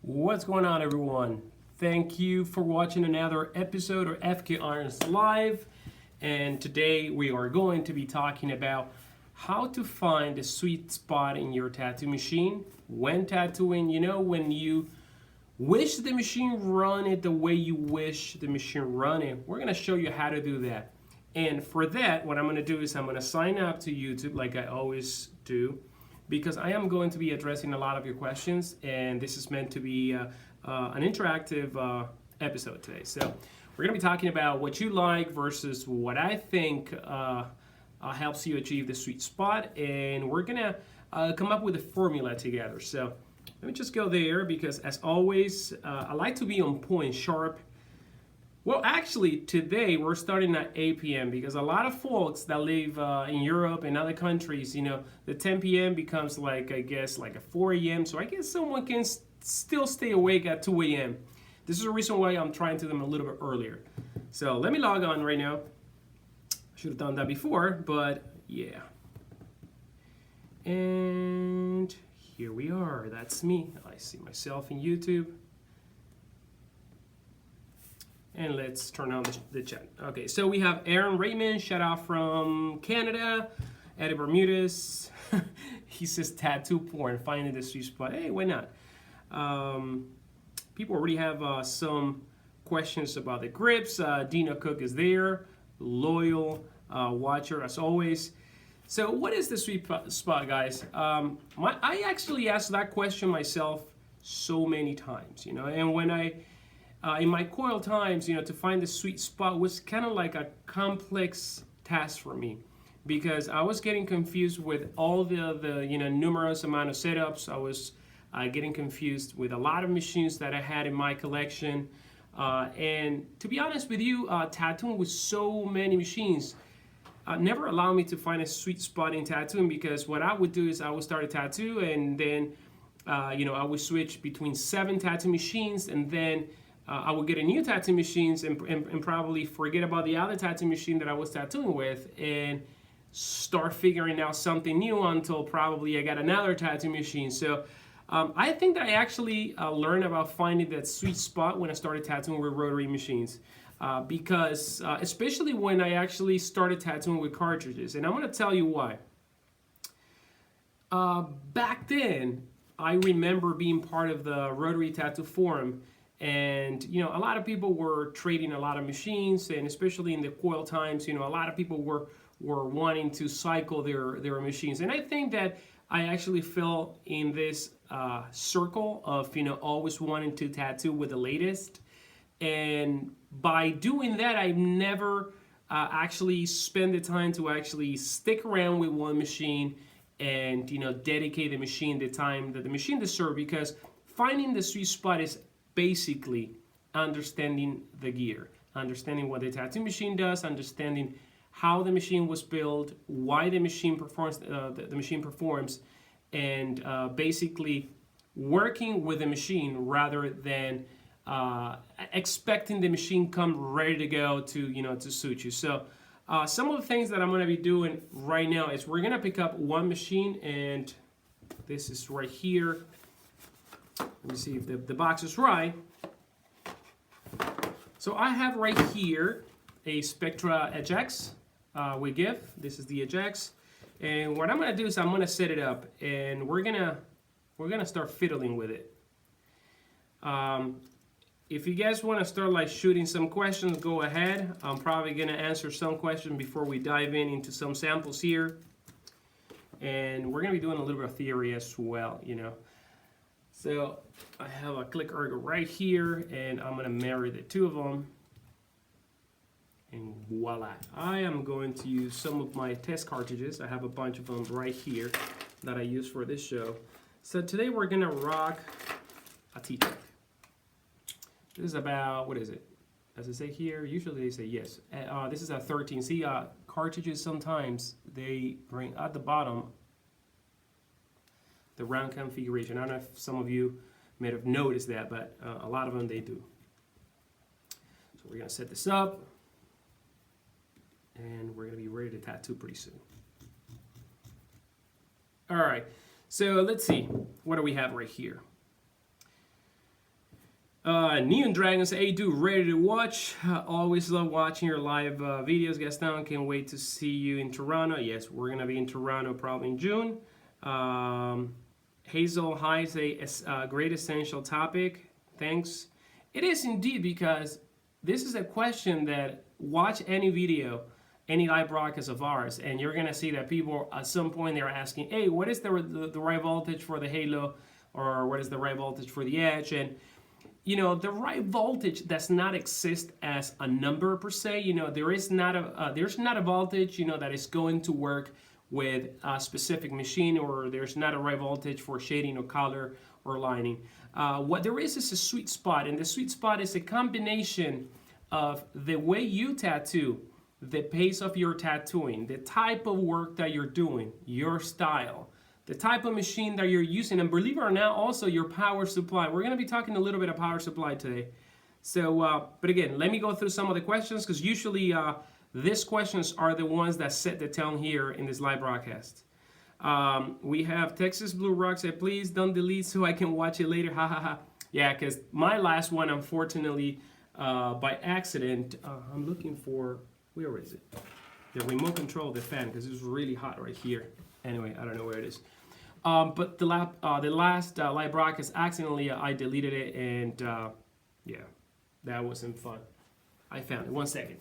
What's going on, everyone? Thank you for watching another episode of FK Irons Live. And today we are going to be talking about how to find a sweet spot in your tattoo machine when tattooing. You know, when you wish the machine run it the way you wish the machine run it. We're going to show you how to do that. And for that, what I'm going to do is I'm going to sign up to YouTube like I always do, because I am going to be addressing a lot of your questions, and this is meant to be an interactive episode today. So we're going to be talking about what you like versus what I think helps you achieve the sweet spot, and we're going to come up with a formula together. So let me just go there, because as always, I like to be on point, sharp. Well, actually, today we're starting at 8 p.m. because a lot of folks that live in Europe and other countries, you know, the 10 p.m. becomes like, I guess, like a 4 a.m. So I guess someone can still stay awake at 2 a.m. This is the reason why I'm trying to do them a little bit earlier. So let me log on right now. I should have done that before, but yeah. And here we are. That's me. I see myself in YouTube. And let's turn on the chat. Okay, so we have Aaron Raymond, shout out from Canada. Eddie Bermudez, he says tattoo porn, finding the sweet spot. Hey, why not? People already have some questions about the grips. Dina Cook is there, loyal watcher as always. So what is the sweet spot, guys? I actually asked that question myself so many times, you know, and when in my coil times, you know, to find the sweet spot was kind of like a complex task for me, because I was getting confused with all the you know, numerous amount of setups. I was getting confused with a lot of machines that I had in my collection. And to be honest with you, tattooing with so many machines never allowed me to find a sweet spot in tattooing, because what I would do is I would start a tattoo, and then you know, I would switch between 7 tattoo machines, and then I would get a new tattoo machines and probably forget about the other tattoo machine that I was tattooing with, and start figuring out something new until probably I got another tattoo machine. So I think that I actually learned about finding that sweet spot when I started tattooing with rotary machines, because especially when I actually started tattooing with cartridges. And I'm going to tell you why. Back then, I remember being part of the Rotary Tattoo Forum. And, you know, a lot of people were trading a lot of machines, and especially in the coil times, you know, a lot of people were wanting to cycle their machines. And I think that I actually fell in this circle of, you know, always wanting to tattoo with the latest. And by doing that, I never actually spend the time to actually stick around with one machine and, you know, dedicate the machine the time that the machine deserves, because finding the sweet spot is basically understanding the gear, understanding what the tattoo machine does, understanding how the machine was built, why the machine performs, the machine performs, and basically working with the machine rather than expecting the machine come ready to go to, you know, to suit you. So some of the things that I'm going to be doing right now is we're going to pick up one machine, and this is right here. Let me see if the box is right. So I have right here a Spectra Ajax with GIF. This is the Ajax, and what I'm gonna do is I'm gonna set it up, and we're gonna start fiddling with it. If you guys want to start like shooting some questions, go ahead. I'm probably gonna answer some questions before we dive into some samples here, and we're gonna be doing a little bit of theory as well, you know. So I have a click ergo right here, and I'm going to marry the two of them, and voila. I am going to use some of my test cartridges. I have a bunch of them right here that I use for this show. So today we're going to rock a T-Tech. This is about, what is it? Does it say here? Usually they say yes. This is a 13. See, cartridges sometimes, they bring at the bottom the round configuration. I don't know if some of you may have noticed that, but a lot of them they do. So we're going to set this up, and we're going to be ready to tattoo pretty soon. All right, so let's see. What do we have right here? Neon Dragon say, hey dude, ready to watch? Always love watching your live videos, Gaston. Can't wait to see you in Toronto. Yes, we're gonna be in Toronto probably in June. Hazel High say, a great essential topic. Thanks. It is indeed, because this is a question that watch any video, any live broadcast of ours, and you're gonna see that people at some point they're asking, hey, what is the right voltage for the Halo, or what is the right voltage for the Edge? And you know, the right voltage does not exist as a number per se. You know, there's not a voltage, you know, that is going to work with a specific machine, or there's not a right voltage for shading or color or lining. What there is a sweet spot, and the sweet spot is a combination of the way you tattoo, the pace of your tattooing, the type of work that you're doing, your style, the type of machine that you're using, and believe it or not, also your power supply. We're going to be talking a little bit of power supply today. So, but again, let me go through some of the questions, because usually these questions are the ones that set the tone here in this live broadcast. We have Texas Blue Rock said, please don't delete so I can watch it later. Ha ha ha. Yeah, because my last one, unfortunately, by accident, I'm looking for, where is it? The remote control of the fan, because it's really hot right here. Anyway, I don't know where it is. But the last live broadcast, accidentally I deleted it, and yeah, that wasn't fun. I found it. 1 second.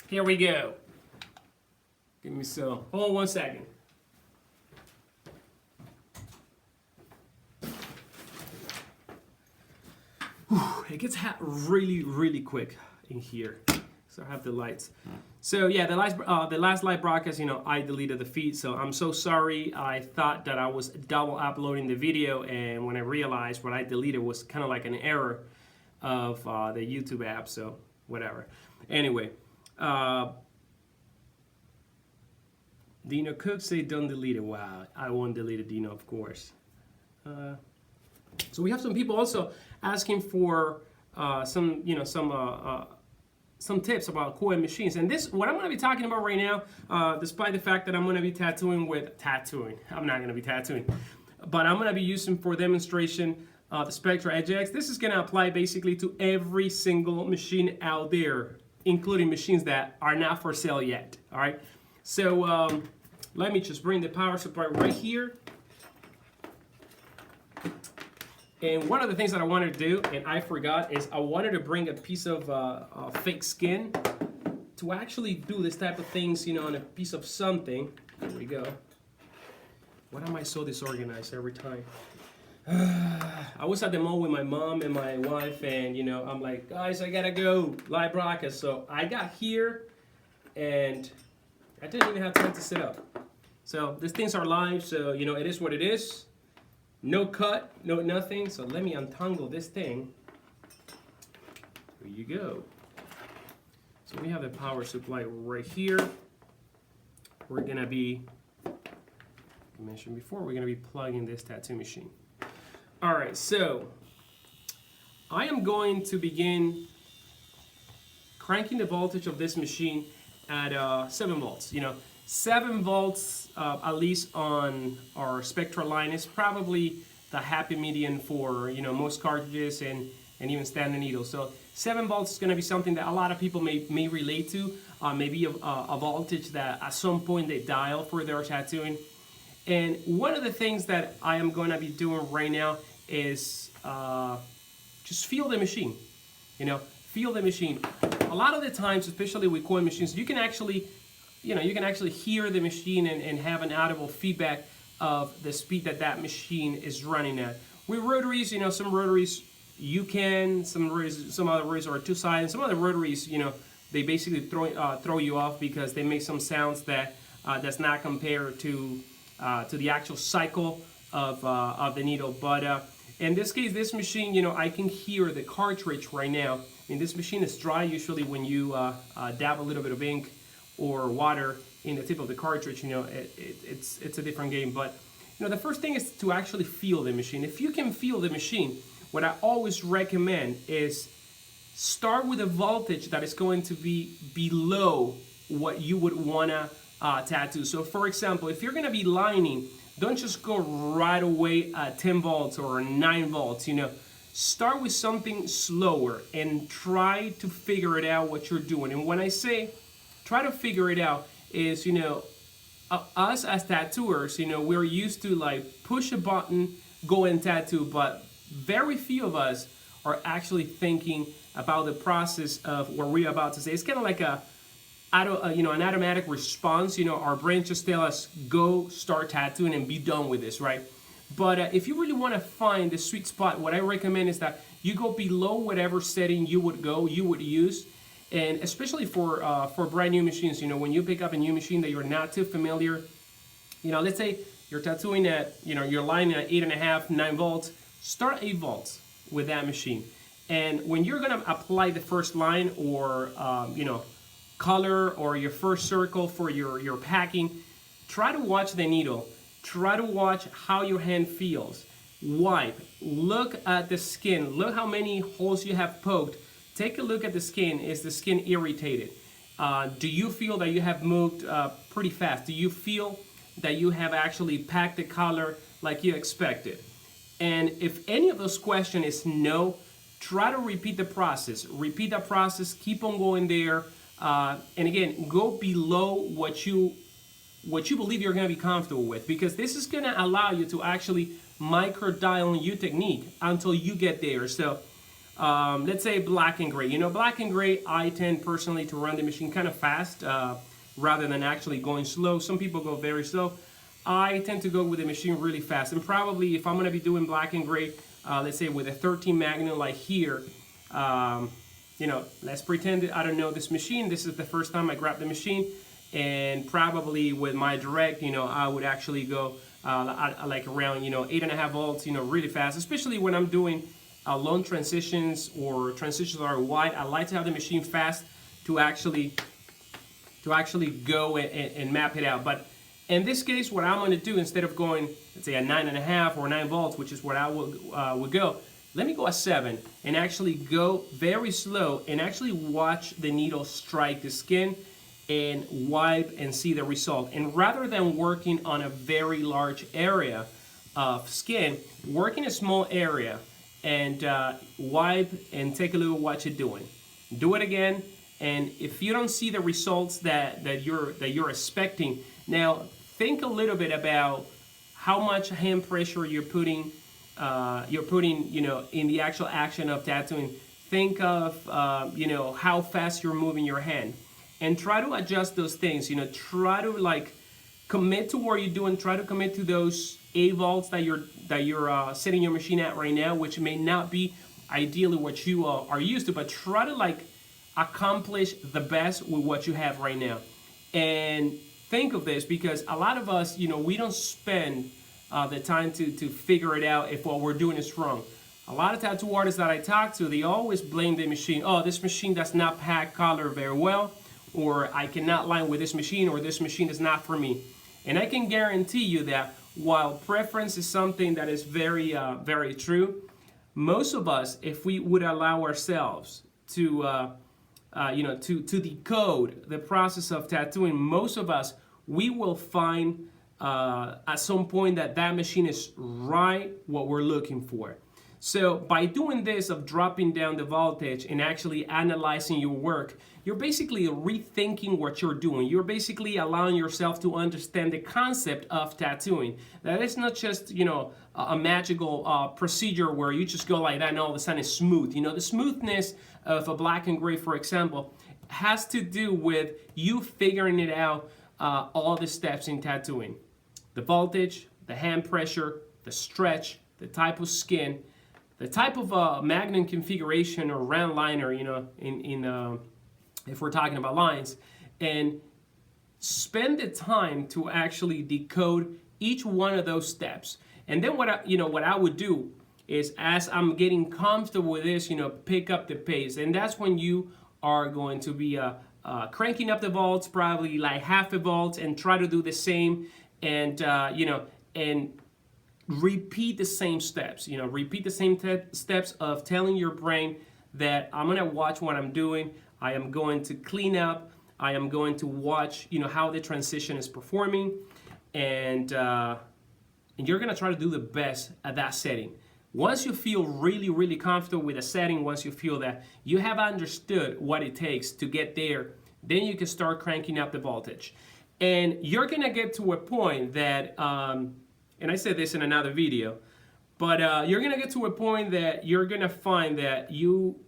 Here we go. Give me some. Hold on 1 second. Whew, it gets hot really, really quick in here. So I have the lights. So yeah, the last live broadcast, you know, I deleted the feed, so I'm so sorry. I thought that I was double uploading the video, and when I realized what I deleted was kind of like an error of the YouTube app, so whatever. Anyway, Dino Cook say don't delete it. Wow, I won't delete it, Dino, of course. So we have some people also asking for some tips about Koei machines. And this, what I'm going to be talking about right now, despite the fact that I'm going to be tattooing, I'm not going to be tattooing, but I'm going to be using for demonstration the Spectra Edge X. This is going to apply basically to every single machine out there, including machines that are not for sale yet. All right. So let me just bring the power supply right here. And one of the things that I wanted to do, and I forgot, is I wanted to bring a piece of fake skin to actually do this type of things, you know, on a piece of something. There we go. Why am I so disorganized every time? I was at the mall with my mom and my wife, and, you know, I'm like, guys, I gotta go, live broadcast. So I got here, and I didn't even have time to set up. So these things are live, so, you know, it is what it is. No cut, no nothing. So let me untangle this thing. Here you go. So we have the power supply right here. We're gonna be, I mentioned before, we're gonna be plugging this tattoo machine. All right, so I am going to begin cranking the voltage of this machine at 7 volts. You know, 7 volts, at least on our Spectra line, is probably the happy median for, you know, most cartridges and even standard needles. So 7 volts is going to be something that a lot of people may relate to, maybe a voltage that at some point they dial for their tattooing. And one of the things that I am going to be doing right now is just feel the machine. You know, feel the machine. A lot of the times, especially with Koei machines, you can actually hear the machine and have an audible feedback of the speed that machine is running at. With rotaries, you know, some rotaries you can, some other rotaries are two-sided, some other rotaries, you know, they basically throw you off because they make some sounds that that's not compared to the actual cycle of the needle. But in this case, this machine, you know, I can hear the cartridge right now. I mean, this machine is dry. Usually when you dab a little bit of ink or water in the tip of the cartridge, you know, it's a different game. But, you know, the first thing is to actually feel the machine. If you can feel the machine, what I always recommend is start with a voltage that is going to be below what you would want to tattoo. So, for example, if you're going to be lining don't just go right away at 10 volts or 9 volts. Start with something slower and try to figure it out what you're doing. And when I say try to figure it out, is us as tattooers, we're used to like push a button, go and tattoo, but very few of us are actually thinking about the process of what we're about to say. It's kind of like an automatic response. Our brain just tell us go start tattooing and be done with this, right? But if you really want to find the sweet spot, what I recommend is that you go below whatever setting you would use. And especially for brand new machines, when you pick up a new machine that you're not too familiar, let's say you're tattooing at, you're lining at 8.5, 9 volts, start 8 volts with that machine. And when you're gonna apply the first line or, color or your first circle for your packing, try to watch the needle. Try to watch how your hand feels. Wipe. Look at the skin. Look how many holes you have poked. Take a look at the skin. Is the skin irritated? Do you feel that you have moved pretty fast? Do you feel that you have actually packed the color like you expected? And if any of those questions is no, try to repeat the process. Repeat that process. Keep on going there. And again, go below what you believe you're going to be comfortable with, because this is going to allow you to actually micro dial on your technique until you get there. So let's say black and gray. Black and gray, I tend personally to run the machine kind of fast rather than actually going slow. Some people go very slow. I tend to go with the machine really fast. And probably if I'm going to be doing black and gray, let's say with a 13 Magnum like here, let's pretend that I don't know this machine. This is the first time I grab the machine. And probably with my direct, I would actually go like around, 8.5 volts, really fast, especially when I'm doing long transitions or transitions that are wide. I like to have the machine fast to actually go and map it out. But in this case, what I'm going to do, instead of going, let's say, at 9.5 or 9 volts, which is what I would go, let me go at 7 and actually go very slow and actually watch the needle strike the skin and wipe and see the result. And rather than working on a very large area of skin, work in a small area and wipe and take a look at what you're doing. Do it again, and if you don't see the results that you're expecting, now think a little bit about how much hand pressure you're putting in the actual action of tattooing. Think of how fast you're moving your hand. And try to adjust those things. Try to commit to what you're doing. Try to commit to those 8 volts that you're setting your machine at right now, which may not be ideally what you are used to. But try to accomplish the best with what you have right now. And think of this, because a lot of us, we don't spend the time to figure it out if what we're doing is wrong. A lot of tattoo artists that I talk to, they always blame the machine. Oh, this machine does not pack color very well, or I cannot line with this machine, or this machine is not for me. And I can guarantee you that while preference is something that is very, very true, most of us, if we would allow ourselves to decode the process of tattooing, most of us, we will find at some point that machine is right what we're looking for. So by doing this of dropping down the voltage and actually analyzing your work, you're basically rethinking what you're doing. You're basically allowing yourself to understand the concept of tattooing. That it's not just, a magical procedure where you just go like that and all of a sudden it's smooth. The smoothness of a black and gray, for example, has to do with you figuring it out, all the steps in tattooing. The voltage, the hand pressure, the stretch, the type of skin, the type of Magnum configuration or round liner, if we're talking about lines, and spend the time to actually decode each one of those steps. And then what I would do is, as I'm getting comfortable with this, pick up the pace, and that's when you are going to be cranking up the volts, probably like half a volt, and try to do the same, and and repeat the same steps. Repeat the same steps of telling your brain that I'm gonna watch what I'm doing. I am going to clean up. I am going to watch, how the transition is performing, and and you're gonna try to do the best at that setting. Once you feel really, really comfortable with a setting, once you feel that you have understood what it takes to get there, then you can start cranking up the voltage. And you're gonna get to a point that, and I said this in another video, but you're gonna get to a point that you're gonna find that you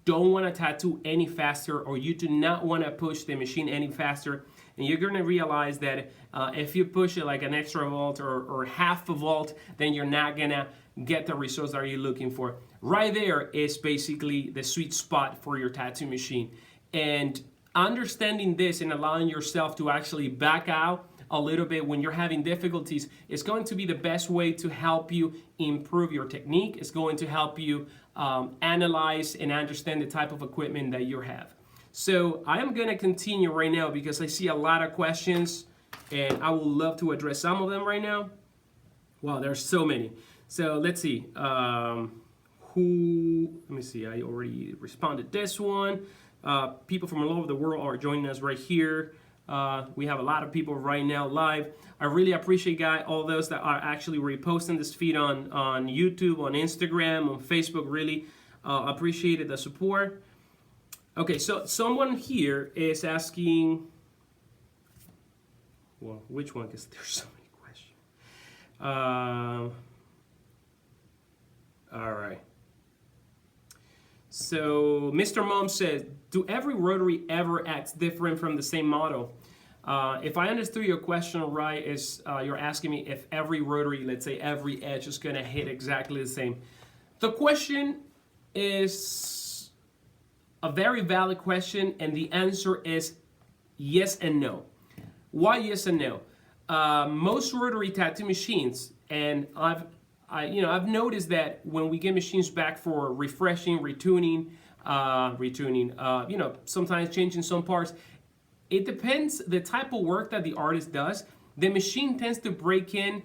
don't want to tattoo any faster, or you do not want to push the machine any faster. And you're going to realize that if you push it like an extra volt or half a volt, then you're not going to get the results that you're looking for. Right there is basically the sweet spot for your tattoo machine. And understanding this and allowing yourself to actually back out a little bit when you're having difficulties is going to be the best way to help you improve your technique. It's going to help you analyze and understand the type of equipment that you have. So I am going to continue right now because I see a lot of questions and I would love to address some of them right now. Wow, there's so many. So let's see. Let me see, I already responded this one. People from all over the world are joining us right here. We have a lot of people right now live. I really appreciate, guys, all those that are actually reposting this feed on YouTube, on Instagram, on Facebook. Really appreciated the support. Okay, so someone here is asking, well, which one? Because there's so many questions. All right. So Mr. Mom says, do every rotary ever act different from the same model? If I understood your question right, is you're asking me if every rotary, let's say every edge is gonna hit exactly the same. The question is a very valid question, and the answer is yes and no. Why yes and no? Most rotary tattoo machines, and I've noticed that when we get machines back for refreshing, retuning, sometimes changing some parts, it depends the type of work that the artist does. The machine tends to break in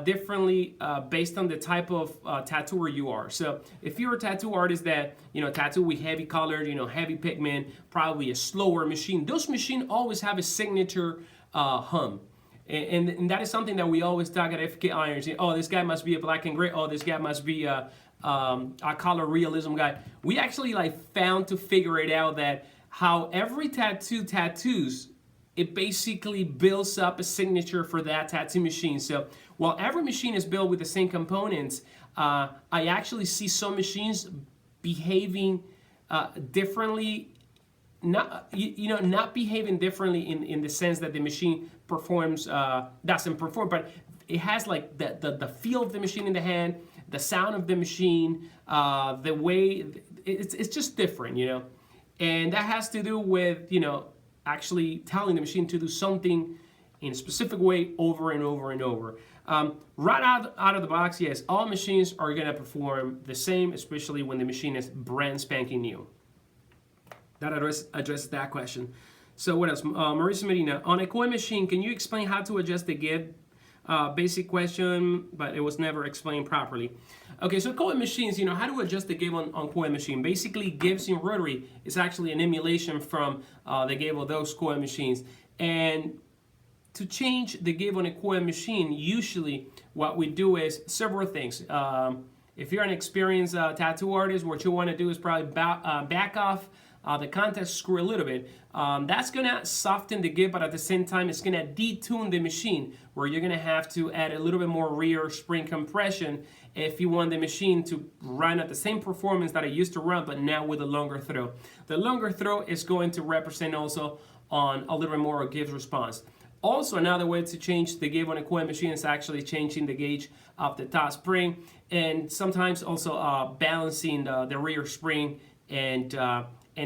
differently based on the type of tattooer you are. So if you're a tattoo artist that tattoo with heavy colored, heavy pigment, probably a slower machine, those machines always have a signature hum. And that is something that we always talk at FK Irons. Oh, this guy must be a black and gray. Oh, this guy must be a color realism guy. We actually found to figure it out that how every tattoo tattoos, it basically builds up a signature for that tattoo machine. So while every machine is built with the same components, I actually see some machines behaving differently. Not behaving differently in the sense that the machine performs doesn't perform, but it has like the feel of the machine in the hand, the sound of the machine, the way it's just different, and that has to do with actually telling the machine to do something in a specific way over and over and over. Right out of the box, yes, all machines are gonna perform the same, especially when the machine is brand spanking new. That addresses that question. So what else? Marisa Medina, on a coin machine, can you explain how to adjust the give? Basic question, but it was never explained properly. Okay, so coin machines, how to adjust the give on coin machine. Basically, gives in rotary is actually an emulation from the give of those coin machines. And to change the give on a coin machine, usually what we do is several things. If you're an experienced tattoo artist, what you want to do is probably back off the contact screw a little bit. That's gonna soften the give, but at the same time, it's gonna detune the machine, where you're gonna have to add a little bit more rear spring compression if you want the machine to run at the same performance that it used to run, but now with a longer throw. The longer throw is going to represent also on a little bit more give response. Also, another way to change the give on a coin machine is actually changing the gauge of the top spring, and sometimes also balancing the rear spring and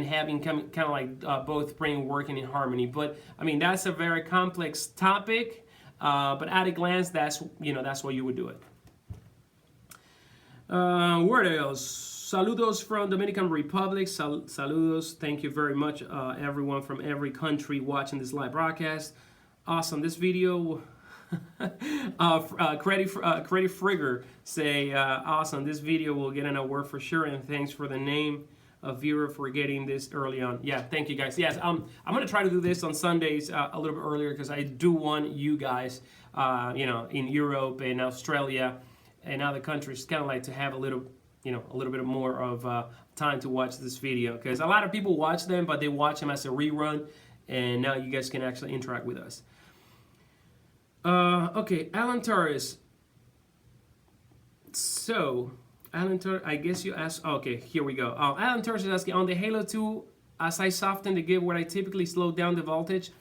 having kind of like both spring working in harmony. But I mean, that's a very complex topic, but at a glance, that's why you would do it. What else? Saludos from Dominican Republic. Saludos. Thank you very much, everyone from every country watching this live broadcast. Awesome. This video, Credit Frigger say, awesome. This video will get an award for sure, and thanks for the name viewer for getting this early on. Yeah, thank you guys. Yes, I'm gonna try to do this on Sundays a little bit earlier because I do want you guys, in Europe and Australia and other countries, kind of like to have a little bit more of time to watch this video, because a lot of people watch them, but they watch them as a rerun, and now you guys can actually interact with us. Okay, Alan Torres. So, Alan Torres, I guess you asked, okay, here we go. Alan Torres is asking, on the Halo 2, as I soften the give, would I typically slow down the voltage?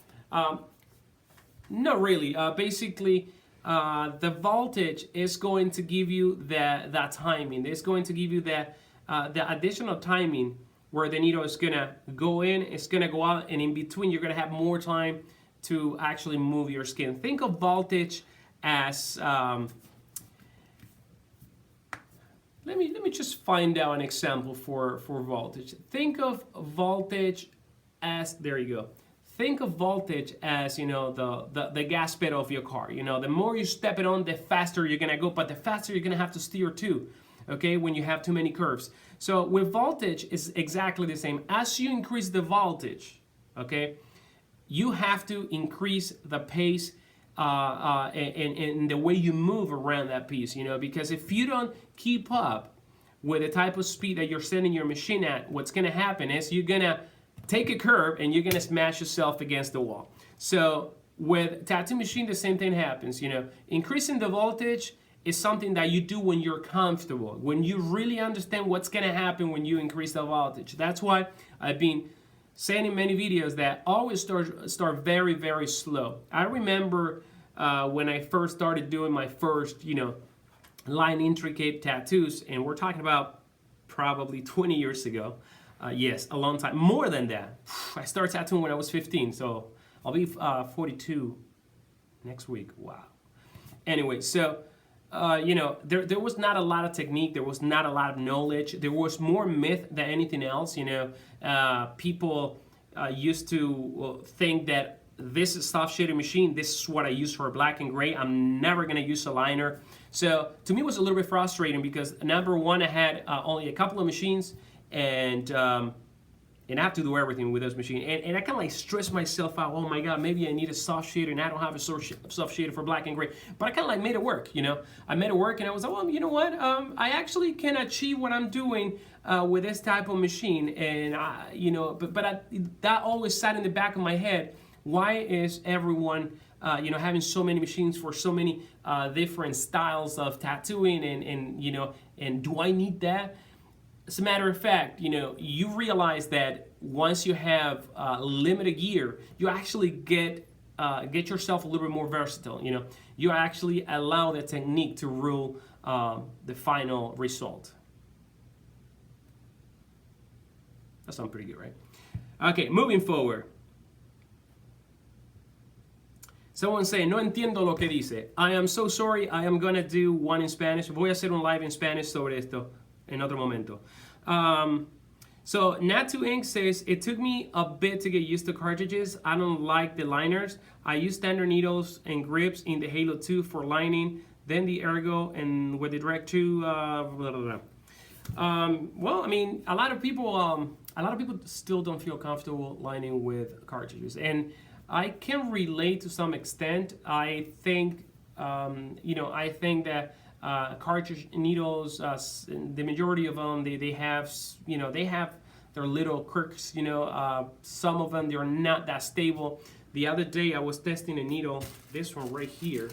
Not really. Basically, the voltage is going to give you that timing. It's going to give you the additional timing where the needle is gonna go in, it's gonna go out, and in between you're gonna have more time to actually move your skin. Think of voltage as let me just find out an example for voltage. Think of voltage as, there you go. Think of voltage as, the gas pedal of your car. The more you step it on, the faster you're gonna go, but the faster you're gonna have to steer too, okay, when you have too many curves. So with voltage, it's exactly the same. As you increase the voltage, okay, you have to increase the pace and the way you move around that piece, because if you don't keep up with the type of speed that you're setting your machine at, what's gonna happen is you're gonna take a curve and you're gonna smash yourself against the wall. So with tattoo machine, the same thing happens. Increasing the voltage is something that you do when you're comfortable, when you really understand what's gonna happen when you increase the voltage. That's why I've been saying in many videos that always start very, very slow. I remember when I first started doing my first, line intricate tattoos, and we're talking about probably 20 years ago. Yes, a long time, more than that. I started tattooing when I was 15, so I'll be 42 next week. Wow. Anyway, so there was not a lot of technique, there was not a lot of knowledge, there was more myth than anything else. People used to think that this is soft shading machine, this is what I use for black and gray, I'm never gonna use a liner. So to me it was a little bit frustrating because number one, I had only a couple of machines, and I have to do everything with those machines. And I kind of like stress myself out. Oh my God, maybe I need a soft shader and I don't have a soft shader for black and gray. But I kind of like made it work, I made it work, and I was like, well, you know what? I actually can achieve what I'm doing with this type of machine. And, that always sat in the back of my head. Why is everyone, having so many machines for so many different styles of tattooing, and do I need that? As a matter of fact, you realize that once you have limited gear, you actually get yourself a little bit more versatile. You actually allow the technique to rule the final result. That sounds pretty good, right? Okay, moving forward. Someone say, no entiendo lo que dice. I am so sorry, I am gonna do one in Spanish. Voy a hacer un live in Spanish sobre esto en otro momento. So Natu Inc. says, it took me a bit to get used to cartridges. I don't like the liners. I use standard needles and grips in the Halo 2 for lining, then the Ergo, and with the Direct 2, blah, blah, blah. Well, I mean, a lot of people still don't feel comfortable lining with cartridges, and I can relate to some extent. I think, I think that cartridge needles, the majority of them, they have their little quirks. Some of them, they're not that stable. The other day, I was testing a needle, this one right here.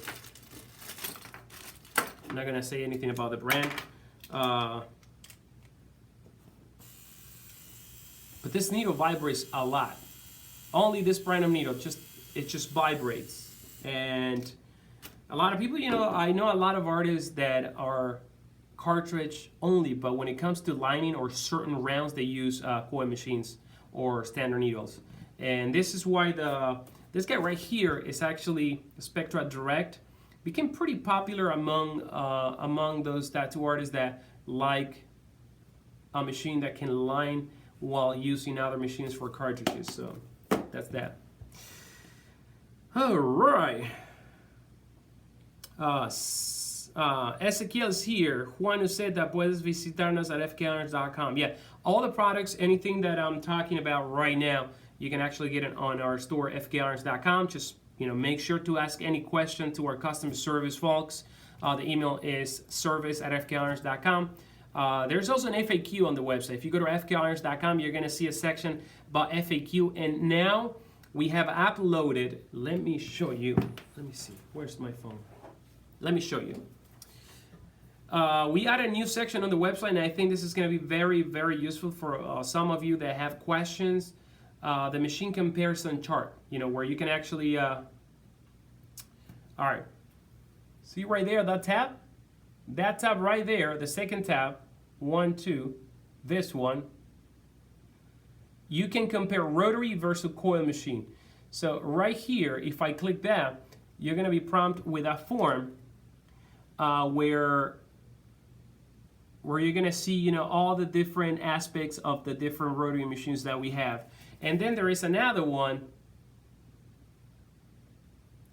I'm not gonna say anything about the brand. But this needle vibrates a lot. Only this brand of needle, it just vibrates. And a lot of people, I know a lot of artists that are cartridge only, but when it comes to lining or certain rounds, they use coil machines or standard needles. And this is why this guy right here is actually Spectra Direct. Became pretty popular among those tattoo artists that like a machine that can line while using other machines for cartridges. So that's that. All right. Ezequiel is here. Juan Uceta, puedes visitarnos at fkhunters.com. Yeah, all the products, anything that I'm talking about right now, you can actually get it on our store, fkhunters.com. Just make sure to ask any question to our customer service folks. The email is service@fkhunters.com. There's also an FAQ on the website. If you go to fkhunters.com, you're going to see a section about FAQ. And now we have uploaded, let me show you. Let me see, where's my phone? Let me show you. We added a new section on the website, and I think this is going to be very, very useful for some of you that have questions. The machine comparison chart, where you can actually, all right, see right there, that tab right there, the second tab, 1, 2, this one, you can compare rotary versus coil machine. So right here, if I click that, you're going to be prompted with a form where you're going to see all the different aspects of the different rotary machines that we have. And then there is another one.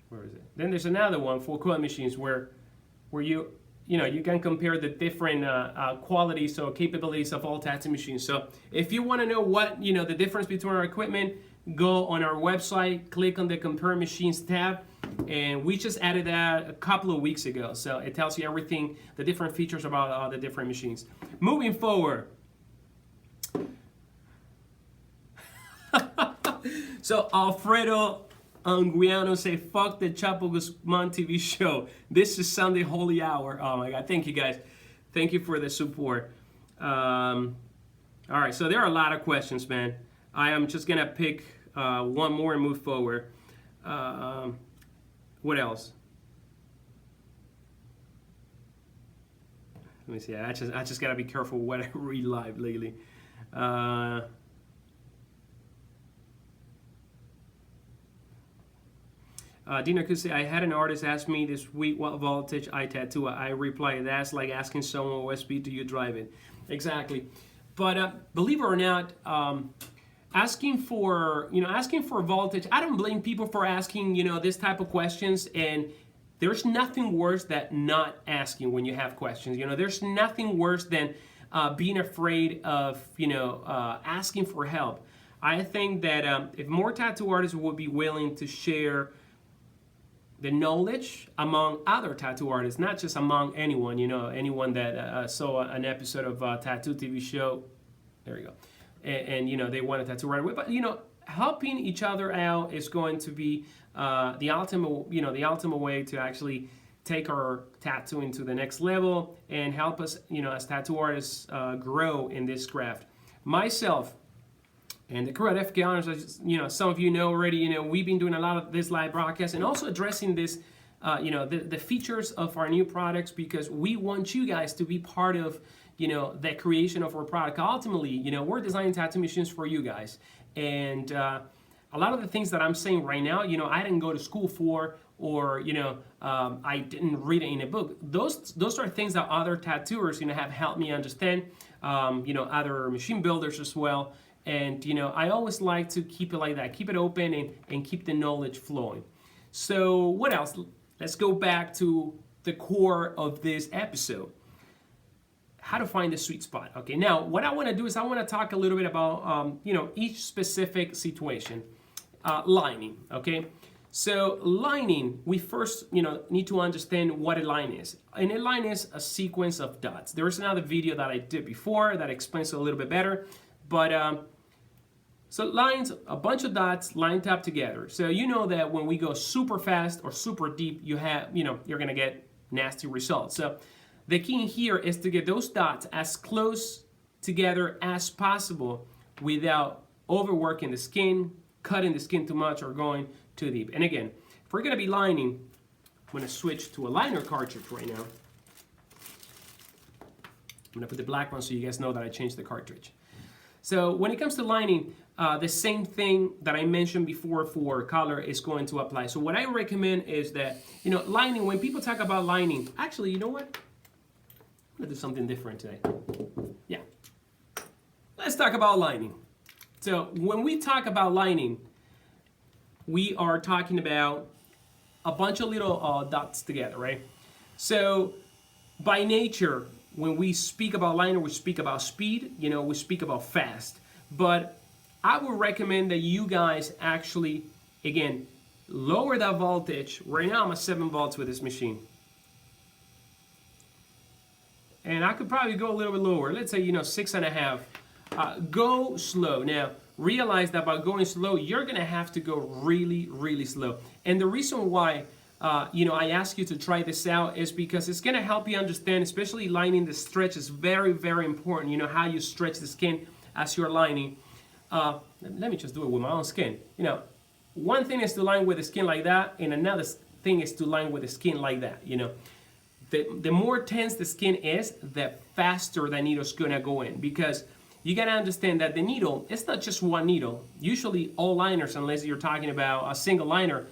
Where is it? Then there's another one for coil machines where you can compare the different qualities or capabilities of all tattoo machines. So if you want to know what the difference between our equipment, go on our website, click on the Compare Machines tab, and we just added that a couple of weeks ago. So it tells you everything, the different features about the different machines. Moving forward. So Alfredo Anguiano say, fuck the Chapo Guzman TV show. This is Sunday Holy Hour. Oh my God, thank you guys. Thank you for the support. All right, so there are a lot of questions, man. I am just gonna pick one more and move forward. What else? Let me see. I just gotta be careful what I read live lately. Dina Kusi, I had an artist ask me this week what voltage I tattoo. I replied, that's like asking someone what speed do you drive it. Exactly. But believe it or not, asking for voltage, I don't blame people for asking this type of questions, and there's nothing worse than not asking when you have questions. There's nothing worse than being afraid of asking for help. I think that if more tattoo artists would be willing to share the knowledge among other tattoo artists, not just among anyone, anyone that saw an episode of Tattoo TV show, there you go, and they want a tattoo right away. But helping each other out is going to be the ultimate way to actually take our tattooing to the next level and help us, as tattoo artists, grow in this craft. Myself and the crew at FK Hunters, some of you know already, we've been doing a lot of this live broadcast and also addressing this, the features of our new products, because we want you guys to be part of, the creation of our product. Ultimately, we're designing tattoo machines for you guys. And a lot of the things that I'm saying right now, I didn't go to school for, or, I didn't read it in a book. Those are things that other tattooers, have helped me understand, other machine builders as well. And, I always like to keep it like that, keep it open and keep the knowledge flowing. So what else? Let's go back to the core of this episode. How to find the sweet spot. Okay, now what I want to do is I want to talk a little bit about, each specific situation. Lining, okay? So lining, we first, need to understand what a line is. And a line is a sequence of dots. There's another video that I did before that explains it a little bit better. But so lines, a bunch of dots lined up together. So you know that when we go super fast or super deep, you're gonna get nasty results. So the key here is to get those dots as close together as possible without overworking the skin, cutting the skin too much, or going too deep. And again, if we're gonna be lining, I'm gonna switch to a liner cartridge right now. I'm gonna put the black one so you guys know that I changed the cartridge. So when it comes to lining, the same thing that I mentioned before for color is going to apply. So what I recommend is that, lining, when people talk about lining, actually, you know what? I'm gonna do something different today. Yeah. Let's talk about lining. So when we talk about lining, we are talking about a bunch of little dots together, right? So by nature, when we speak about liner, we speak about speed, we speak about fast. But I would recommend that you guys actually, again, lower that voltage. Right now I'm at 7 volts with this machine. And I could probably go a little bit lower. Let's say, 6.5. Go slow. Now, realize that by going slow, you're gonna have to go really, really slow. And the reason why I ask you to try this out is because it's gonna help you understand, especially lining the stretch is very, very important. How you stretch the skin as you're lining. Let me just do it with my own skin. One thing is to line with the skin like that, and another thing is to line with the skin like that. The more tense the skin is, the faster the needle's gonna go in, because you gotta understand that the needle, it's not just one needle. Usually all liners, unless you're talking about a single liner,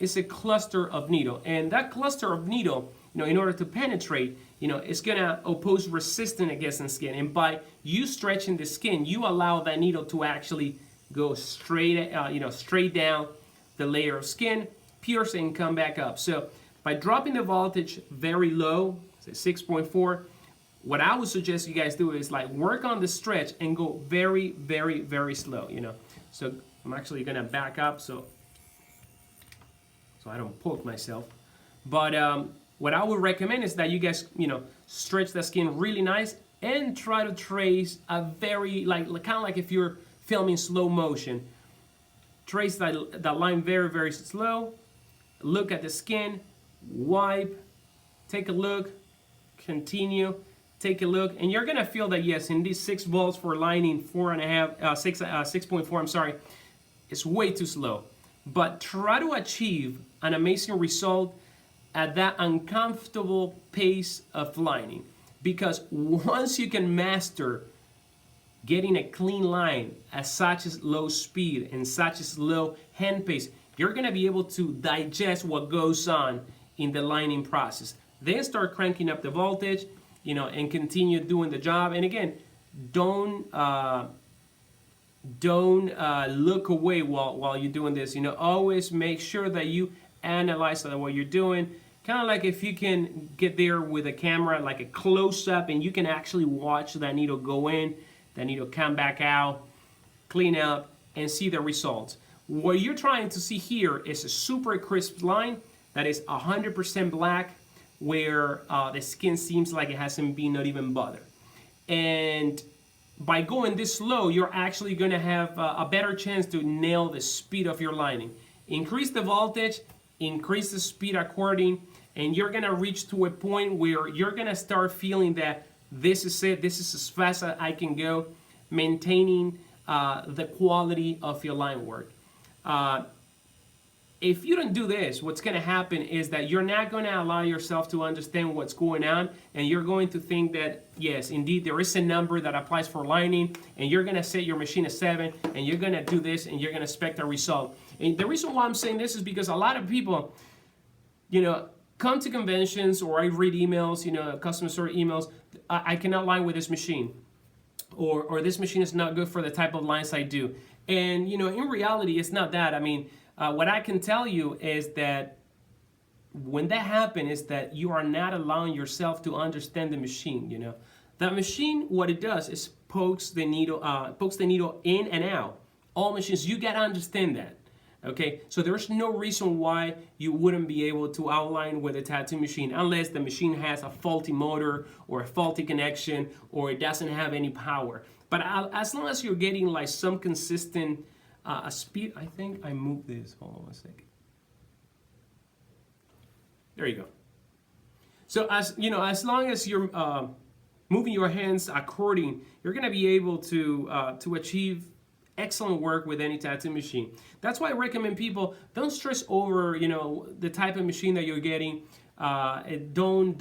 it's a cluster of needle. And that cluster of needle, in order to penetrate, it's gonna oppose resistance against the skin. And by you stretching the skin, you allow that needle to actually go straight, straight down the layer of skin, pierce and come back up. So by dropping the voltage very low, say 6.4, what I would suggest you guys do is like work on the stretch and go very, very, very slow. So I'm actually gonna back up so I don't poke myself. But what I would recommend is that you guys, stretch the skin really nice and try to trace a very, kind of like if you're filming slow motion. Trace that line very, very slow. Look at the skin, wipe, take a look, continue, take a look, and you're gonna feel that yes, in these 6 volts for lining 6.4, I'm sorry, it's way too slow. But try to achieve an amazing result at that uncomfortable pace of lining, because once you can master getting a clean line at such a low speed and such a slow hand pace, you're gonna be able to digest what goes on in the lining process. Then start cranking up the voltage, and continue doing the job. And again, don't look away while you're doing this. Always make sure that you analyze what you're doing. Kind of like if you can get there with a camera, like a close-up, and you can actually watch that needle go in, that needle come back out, clean up, and see the results. What you're trying to see here is a super crisp line that is 100% black, where the skin seems like it hasn't been not even bothered. And by going this slow, you're actually going to have a better chance to nail the speed of your lining. Increase the voltage, increase the speed according, and you're going to reach to a point where you're going to start feeling that this is it, this is as fast as I can go, maintaining the quality of your line work. If you don't do this, what's going to happen is that you're not going to allow yourself to understand what's going on, and you're going to think that, yes, indeed, there is a number that applies for lining, and you're going to set your machine at 7, and you're going to do this, and you're going to expect a result. And the reason why I'm saying this is because a lot of people, come to conventions, or I read emails, customer service emails, I cannot line with this machine, or this machine is not good for the type of lines I do. And, in reality, it's not that. I mean, what I can tell you is that when that happens is that you are not allowing yourself to understand the machine. That machine, what it does is pokes the needle in and out. All machines, you gotta understand that. Okay, so there's no reason why you wouldn't be able to outline with a tattoo machine unless the machine has a faulty motor or a faulty connection, or it doesn't have any power. But as long as you're getting like some consistent speed, I think I moved this. Hold on a second. There you go. So as long as you're moving your hands according, you're gonna be able to achieve excellent work with any tattoo machine. That's why I recommend people don't stress over the type of machine that you're getting. Don't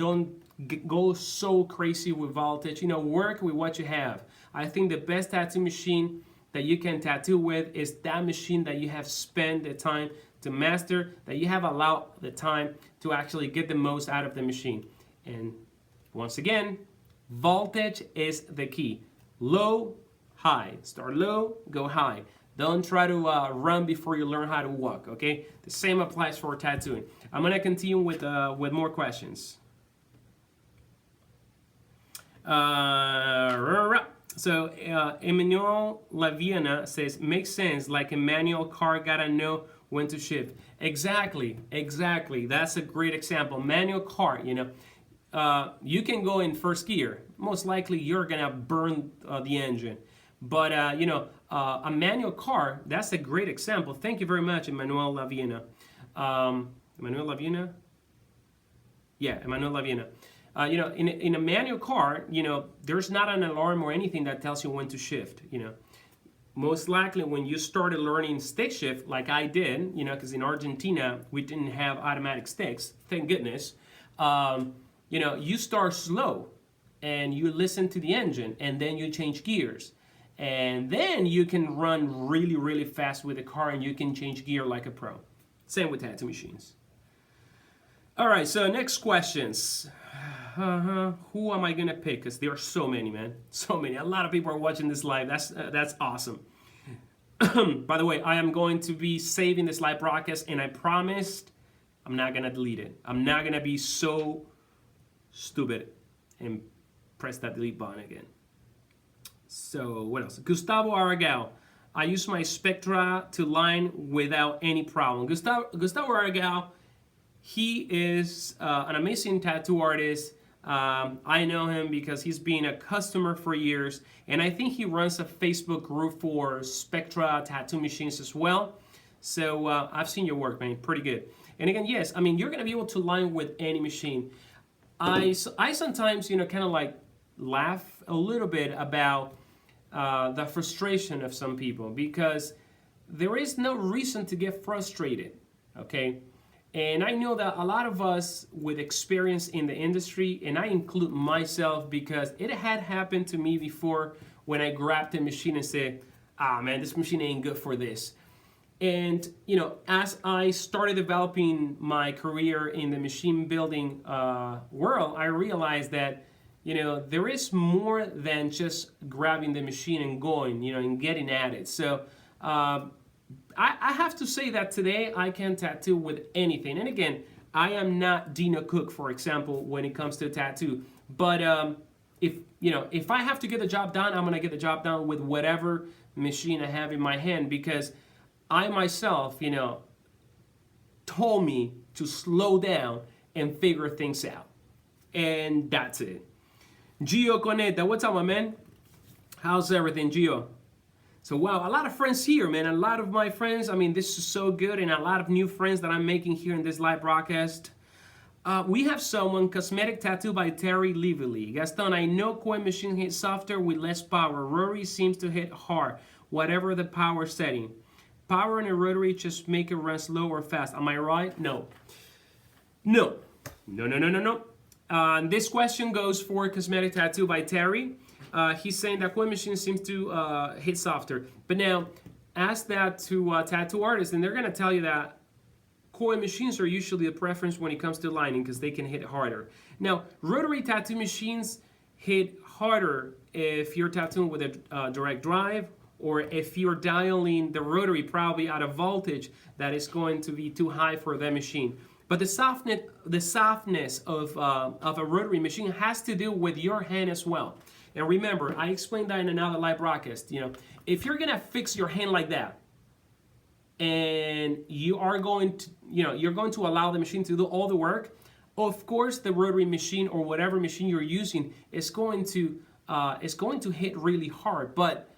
go so crazy with voltage. Work with what you have. I think the best tattoo machine that you can tattoo with is that machine that you have spent the time to master, that you have allowed the time to actually get the most out of the machine. And once again, voltage is the key. Low, high. Start low, go high. Don't try to run before you learn how to walk, okay? The same applies for tattooing. I'm gonna continue with more questions. So Emmanuel Laviana says, makes sense, like a manual car, gotta know when to shift. Exactly. That's a great example. Manual car, you can go in first gear. Most likely you're gonna burn the engine. But a manual car, that's a great example. Thank you very much, Emmanuel Laviana. Emmanuel Laviana? Yeah, Emmanuel Laviana. In a manual car, there's not an alarm or anything that tells you when to shift. Most likely when you started learning stick shift, like I did, because in Argentina we didn't have automatic sticks, thank goodness. You start slow and you listen to the engine and then you change gears. And then you can run really, really fast with the car and you can change gear like a pro. Same with tattoo machines. All right, so next questions. Who am I gonna pick? Because there are so many, man. So many. A lot of people are watching this live. That's awesome. By the way, I am going to be saving this live broadcast, and I promised I'm not gonna delete it. I'm not gonna be so stupid and press that delete button again. So what else? Gustavo Aragao. I use my Spectra to line without any problem. Gustavo Aragao, he is an amazing tattoo artist. I know him because he's been a customer for years, and I think he runs a Facebook group for Spectra tattoo machines as well. So I've seen your work, man, pretty good. And again, yes, I mean, you're gonna be able to line with any machine. I sometimes, kind of like laugh a little bit about the frustration of some people, because there is no reason to get frustrated, okay? And I know that a lot of us with experience in the industry, and I include myself because it had happened to me before when I grabbed a machine and said, man, this machine ain't good for this. And, as I started developing my career in the machine building world, I realized that, there is more than just grabbing the machine and going, and getting at it. So, I have to say that today I can tattoo with anything. And again, I am not Dino Cook, for example, when it comes to tattoo. But if I have to get the job done, I'm gonna get the job done with whatever machine I have in my hand, because I myself, told me to slow down and figure things out. And that's it. Gio Coneta, what's up, my man? How's everything, Gio? So wow, a lot of friends here, man. A lot of my friends, I mean, this is so good, and a lot of new friends that I'm making here in this live broadcast. We have someone, Cosmetic Tattoo by Terry Lively. Gaston, I know Koi machine hits softer with less power. Rotary seems to hit hard, whatever the power setting. Power in a rotary just make it run slow or fast. Am I right? No. This question goes for Cosmetic Tattoo by Terry. He's saying that Koi machine seems to hit softer. But now, ask that to tattoo artists, and they're going to tell you that Koi machines are usually the preference when it comes to lining, because they can hit harder. Now, rotary tattoo machines hit harder if you're tattooing with a direct drive, or if you're dialing the rotary probably at a voltage that is going to be too high for that machine. But the softness of a rotary machine has to do with your hand as well. And remember, I explained that in another live broadcast. If you're gonna fix your hand like that, and you are going to, you're going to allow the machine to do all the work, of course, the rotary machine or whatever machine you're using is going to hit really hard. But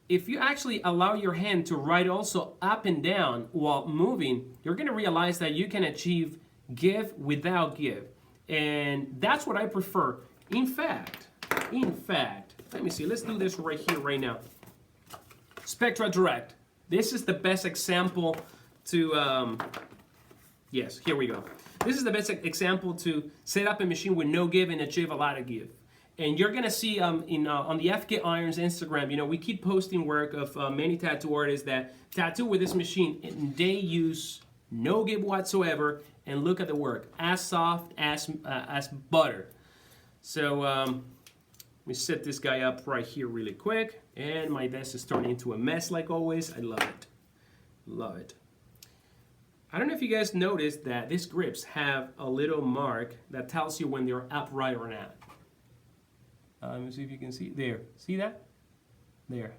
if you actually allow your hand to ride also up and down while moving, you're gonna realize that you can achieve give without give, and that's what I prefer. In fact, let me see. Let's do this right here, right now. Spectra Direct. This is the best example to, yes, here we go. This is the best example to set up a machine with no give and achieve a lot of give. And you're gonna see on the FK Irons Instagram, we keep posting work of many tattoo artists that tattoo with this machine, and they use no give whatsoever, and look at the work, as soft as butter. So let me set this guy up right here really quick, and my desk is turning into a mess like always. I love it, love it. I don't know if you guys noticed that these grips have a little mark that tells you when they're upright or not. Let me see if you can see. There. See that? There.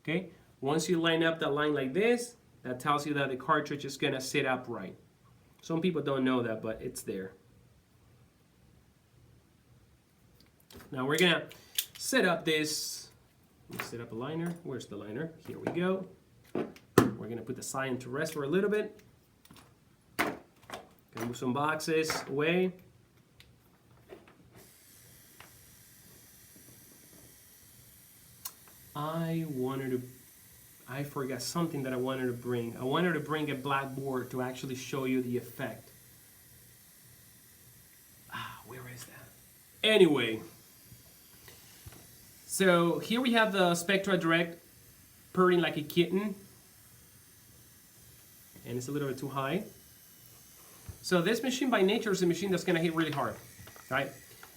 Okay? Once you line up that line like this, that tells you that the cartridge is going to sit upright. Some people don't know that, but it's there. Now we're going to set up this. Let's set up a liner. Where's the liner? Here we go. We're going to put the sign to rest for a little bit. Gonna move some boxes away. I forgot something that I wanted to bring. I wanted to bring a blackboard to actually show you the effect. Where is that? Anyway, so here we have the Spectra Direct purring like a kitten. And it's a little bit too high. So this machine by nature is a machine that's gonna hit really hard, right?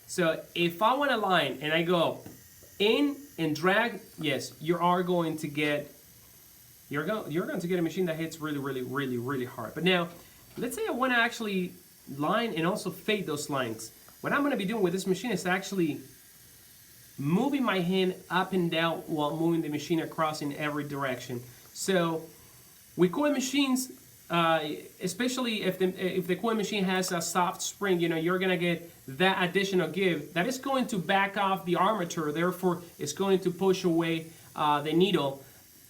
So if I want a line and I go in and drag, yes, you are going to get, you're going to get a machine that hits really, really, really, really hard. But now, let's say I want to actually line and also fade those lines. What I'm going to be doing with this machine is actually moving my hand up and down while moving the machine across in every direction. So with coin machines, especially if the coin machine has a soft spring, you're going to get that additional give that is going to back off the armature. Therefore, it's going to push away the needle,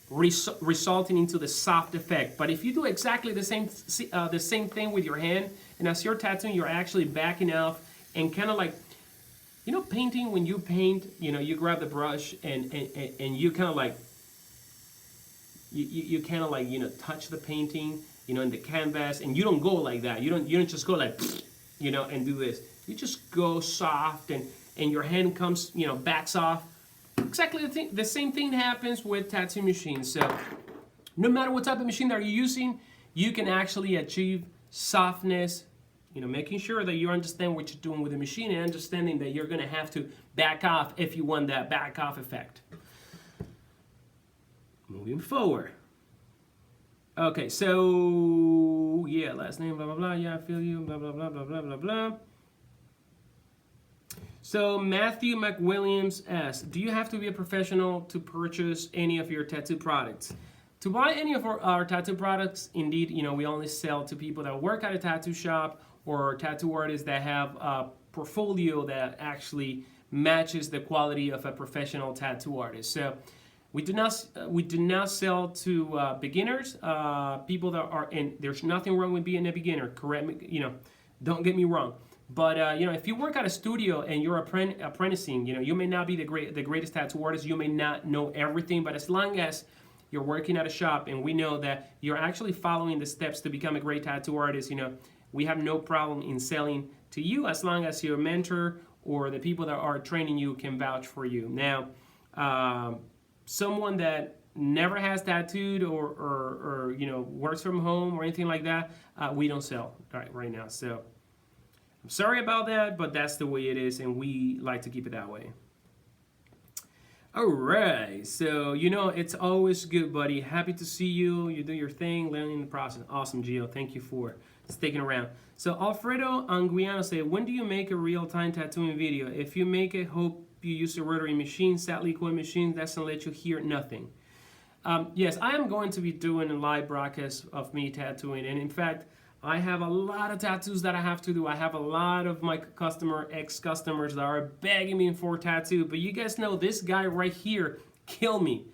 resulting into the soft effect. But if you do exactly the same thing with your hand, and as you're tattooing, you're actually backing off and kind of like, painting. When you paint, you grab the brush and you kind of like you kind of like touch the painting, in the canvas, and you don't go like that. You don't just go like, and do this. You just go soft, and your hand comes, backs off. Exactly the same thing happens with tattoo machines. So no matter what type of machine that you're using, you can actually achieve softness, making sure that you understand what you're doing with the machine and understanding that you're going to have to back off if you want that back off effect. Moving forward. Okay, so yeah, last name, blah, blah, blah. Yeah, I feel you, blah, blah, blah, blah, blah, blah, blah. So Matthew McWilliams asks, do you have to be a professional to purchase any of your tattoo products? To buy any of our tattoo products, indeed, we only sell to people that work at a tattoo shop or tattoo artists that have a portfolio that actually matches the quality of a professional tattoo artist. So we do not sell to beginners, people that are, and there's nothing wrong with being a beginner. Correct me, don't get me wrong. But if you work at a studio and you're apprenticing, you may not be the greatest tattoo artist. You may not know everything, but as long as you're working at a shop and we know that you're actually following the steps to become a great tattoo artist, we have no problem in selling to you as long as your mentor or the people that are training you can vouch for you. Now, someone that never has tattooed or works from home or anything like that, we don't sell right now. So I'm sorry about that, but that's the way it is, and we like to keep it that way. All right, so it's always good, buddy. Happy to see you. You do your thing, learning the process. Awesome, Gio. Thank you for sticking around. So Alfredo Anguiano said, when do you make a real-time tattooing video? If you make it, hope you use a rotary machine. Sadly, coin machine doesn't let you hear nothing. Yes, I am going to be doing a live broadcast of me tattooing, and in fact, I have a lot of tattoos that I have to do. I have a lot of my ex-customers that are begging me for a tattoo. But you guys know this guy right here killed me.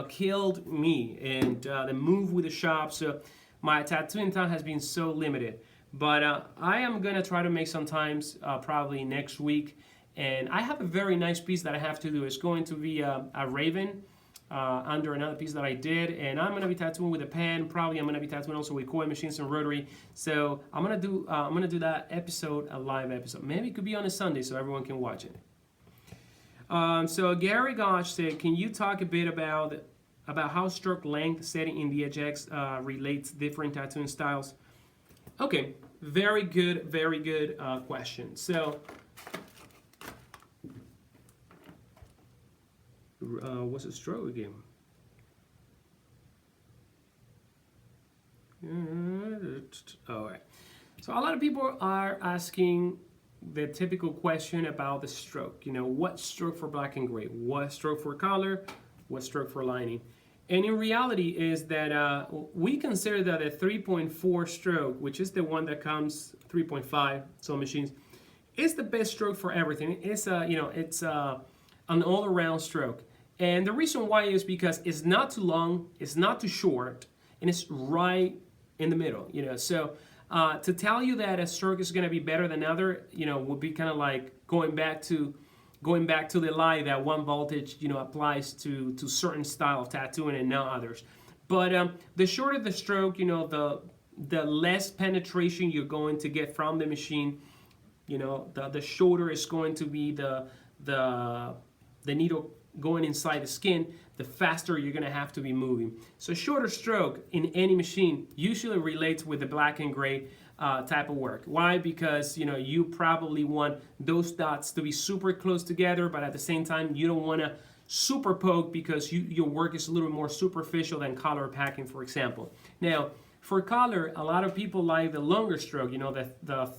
Killed me. And the move with the shop. So my tattooing time has been so limited. But I am going to try to make some times probably next week. And I have a very nice piece that I have to do. It's going to be a raven. Under another piece that I did, and I'm gonna be tattooing with a pen. Probably I'm gonna be tattooing also with coin machines and rotary. So I'm gonna do that episode, a live episode. Maybe it could be on a Sunday so everyone can watch it. So Gary Gosh said, can you talk a bit about how stroke length setting in the EdgeX relates different tattooing styles? Okay, very good question. So. What's a stroke again? All right. So a lot of people are asking the typical question about the stroke. What stroke for black and gray? What stroke for color? What stroke for lining? And in reality is that we consider that a 3.4 stroke, which is the one that comes 3.5, some machines, is the best stroke for everything. It's an all-around stroke. And the reason why is because it's not too long, it's not too short, and it's right in the middle. So to tell you that a stroke is going to be better than other, would be kind of like going back to the lie that one voltage, applies to certain style of tattooing and not others. But the shorter the stroke, the less penetration you're going to get from the machine. The shorter is going to be the needle going inside the skin, the faster you're going to have to be moving. So shorter stroke in any machine usually relates with the black and gray type of work. Why? Because you probably want those dots to be super close together, but at the same time you don't want to super poke because your work is a little more superficial than color packing, for example. Now, for color, a lot of people like the longer stroke, the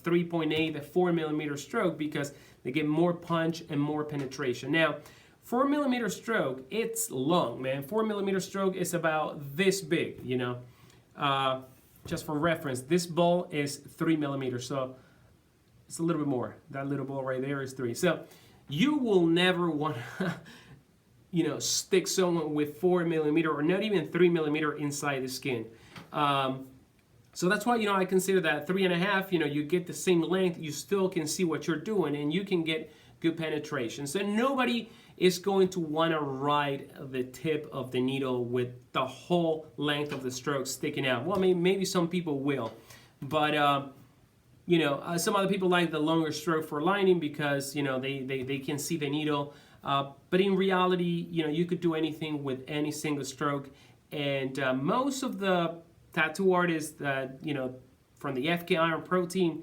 3.8, the 4 millimeter stroke, because they get more punch and more penetration. Now, 4 millimeter stroke, it's long, man. 4 millimeter stroke is about this big, just for reference, this ball is 3 millimeters, so it's a little bit more. That little ball right there is 3. So you will never want to, stick someone with 4 millimeter or not even 3 millimeter inside the skin. So that's why, I consider that 3.5, you get the same length, you still can see what you're doing, and you can get good penetration. So nobody is going to want to ride the tip of the needle with the whole length of the stroke sticking out. Well, maybe some people will, but some other people like the longer stroke for lining because they can see the needle. But in reality, you could do anything with any single stroke, and most of the tattoo artists that from the FK Iron Pro team,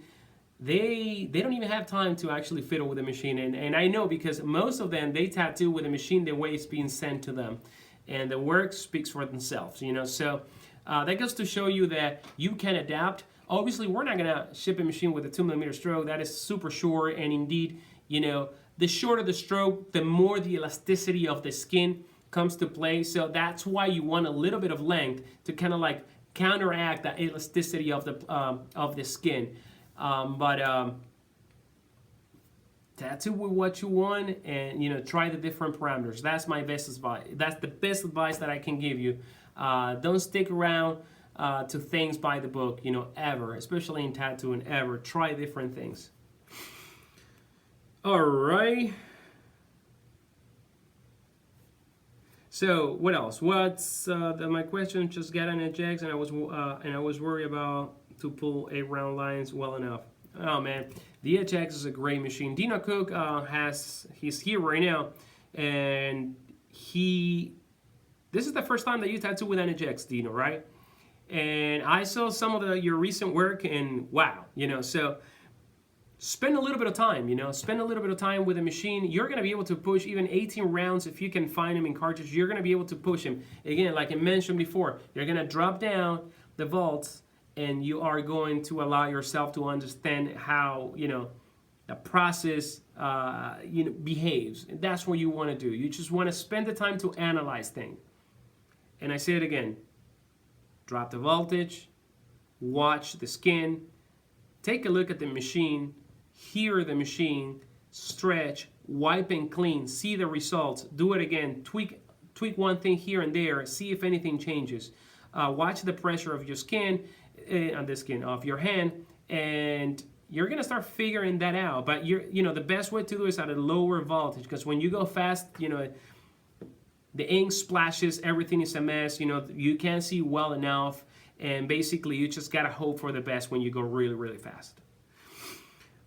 they don't even have time to actually fiddle with the machine. And I know because most of them, they tattoo with a machine the way it's being sent to them. And the work speaks for themselves, So that goes to show you that you can adapt. Obviously, we're not going to ship a machine with a 2 millimeter stroke. That is super short. And indeed, the shorter the stroke, the more the elasticity of the skin comes to play. So that's why you want a little bit of length to kind of like counteract the elasticity of the skin. Tattoo with what you want, and try the different parameters. That's my best advice. That's the best advice that I can give you. Don't stick around to things by the book, ever, especially in tattooing, ever. Try different things. All right. So what else? What's my question? Just got an EJX, and I was worried about to pull 8 round lines well enough. Oh man, the EJX is a great machine. Dino Cook he's here right now, and this is the first time that you tattoo with an EJX, Dino, right? And I saw some of your recent work, and wow, so spend a little bit of time, with a machine. You're going to be able to push even 18 rounds if you can find them in cartridge. You're going to be able to push them. Again, like I mentioned before, you're going to drop down the vaults, and you are going to allow yourself to understand how, the process, behaves. And that's what you want to do. You just want to spend the time to analyze things. And I say it again, drop the voltage, watch the skin, take a look at the machine, hear the machine, stretch, wipe and clean, see the results, do it again, tweak one thing here and there, see if anything changes. Watch the pressure of your skin, on the skin of your hand, and you're gonna start figuring that out. But the best way to do it is at a lower voltage, because when you go fast, the ink splashes, everything is a mess. You can't see well enough, and basically you just gotta hope for the best when you go really, really fast.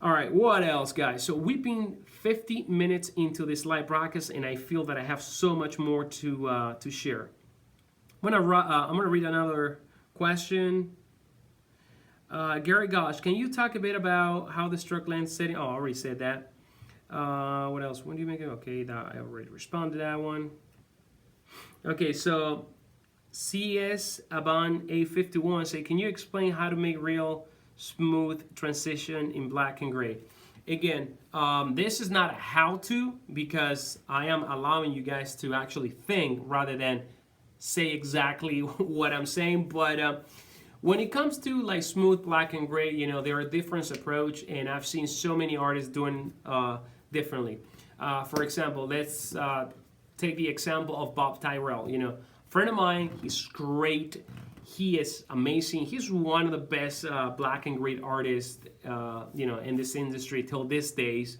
All right, what else, guys? So we've been 50 minutes into this live broadcast, and I feel that I have so much more to share. I'm gonna read another question. Gary Gosh, can you talk a bit about how the stroke length setting? Oh, I already said that. What else? When do you make it? Okay, I already responded to that one. Okay, so CS Aban A51 say, can you explain how to make real smooth transition in black and gray? Again, this is not a how-to because I am allowing you guys to actually think rather than say exactly what I'm saying. But when it comes to like smooth black and gray, you know, there are different approach, and I've seen so many artists doing differently. For example, let's take the example of Bob Tyrell. You know, friend of mine, he's great. He is amazing. He's one of the best black and gray artists, you know, in this industry till this days.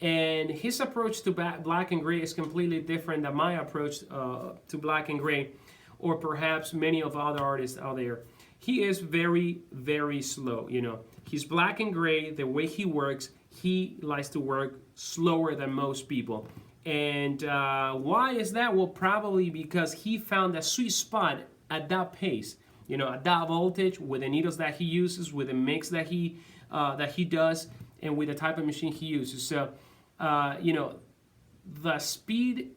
And his approach to black and gray is completely different than my approach to black and gray, or perhaps many of other artists out there. He is very, very slow. You know, he's black and gray. The way he works, he likes to work slower than most people. And why is that? Well, probably because he found a sweet spot at that pace, you know, at that voltage, with the needles that he uses, with the mix that he does, and with the type of machine he uses. So, you know, the speed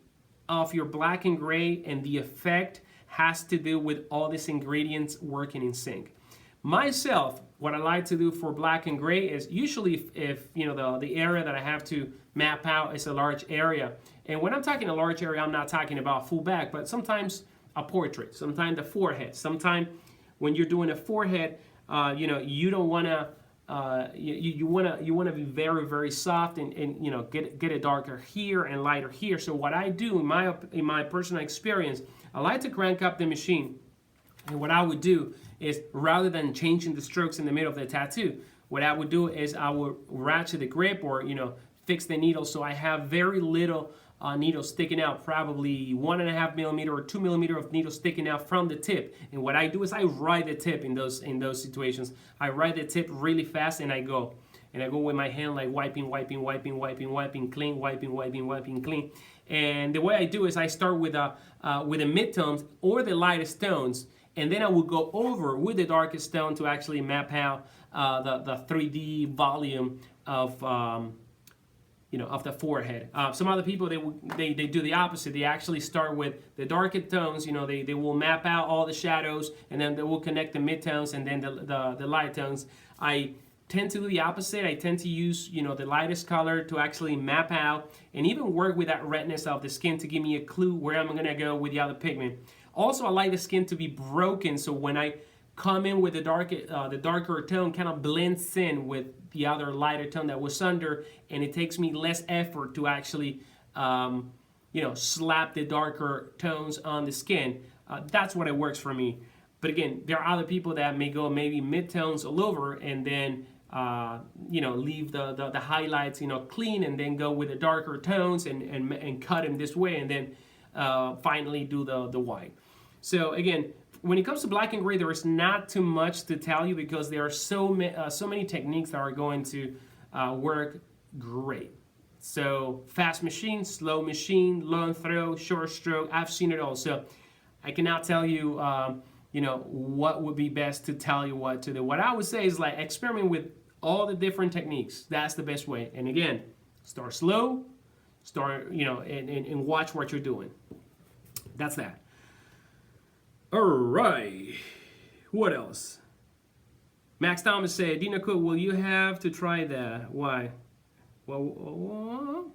of your black and gray and the effect has to do with all these ingredients working in sync. Myself, what I like to do for black and gray is usually if you know the area that I have to map out is a large area. And when I'm talking a large area, I'm not talking about full back, but sometimes a portrait, sometimes the forehead. Sometimes when you're doing a forehead, you know, you don't want to you want to be very, very soft and you know, get it darker here and lighter here. So what I do in my personal experience, I like to crank up the machine, and what I would do is, rather than changing the strokes in the middle of the tattoo, what I would do is I would ratchet the grip, or you know, fix the needle so I have very little needle sticking out, probably 1.5 millimeter or 2 millimeter of needle sticking out from the tip. And what I do is I ride the tip in those situations. I ride the tip really fast, and I go with my hand like wiping, clean. And the way I do is I start with the midtones or the lightest tones, and then I will go over with the darkest tone to actually map out the 3D volume of you know, of the forehead. Some other people, they do the opposite. They actually start with the darker tones. You know, they will map out all the shadows, and then they will connect the midtones and then the light tones. I tend to do the opposite. I tend to use, you know, the lightest color to actually map out and even work with that redness of the skin to give me a clue where I'm gonna go with the other pigment. Also, I like the skin to be broken, so when I come in with the darker tone, kind of blends in with the other lighter tone that was under, and it takes me less effort to actually, you know, slap the darker tones on the skin. That's what it works for me. But again, there are other people that may go maybe mid-tones all over, and then you know, leave the highlights, you know, clean, and then go with the darker tones and cut them this way, and then finally do the white. So again, when it comes to black and gray, there is not too much to tell you because there are so many techniques that are going to work great. So fast machine, slow machine, long throw, short stroke, I've seen it all. So I cannot tell you, you know, what would be best to tell you what to do. What I would say is like experiment with all the different techniques. That's the best way. And again, start slow, you know, and watch what you're doing. That's that. All right, what else? Max Thomas said, Dina Cook, will you have to try that? Why? Well,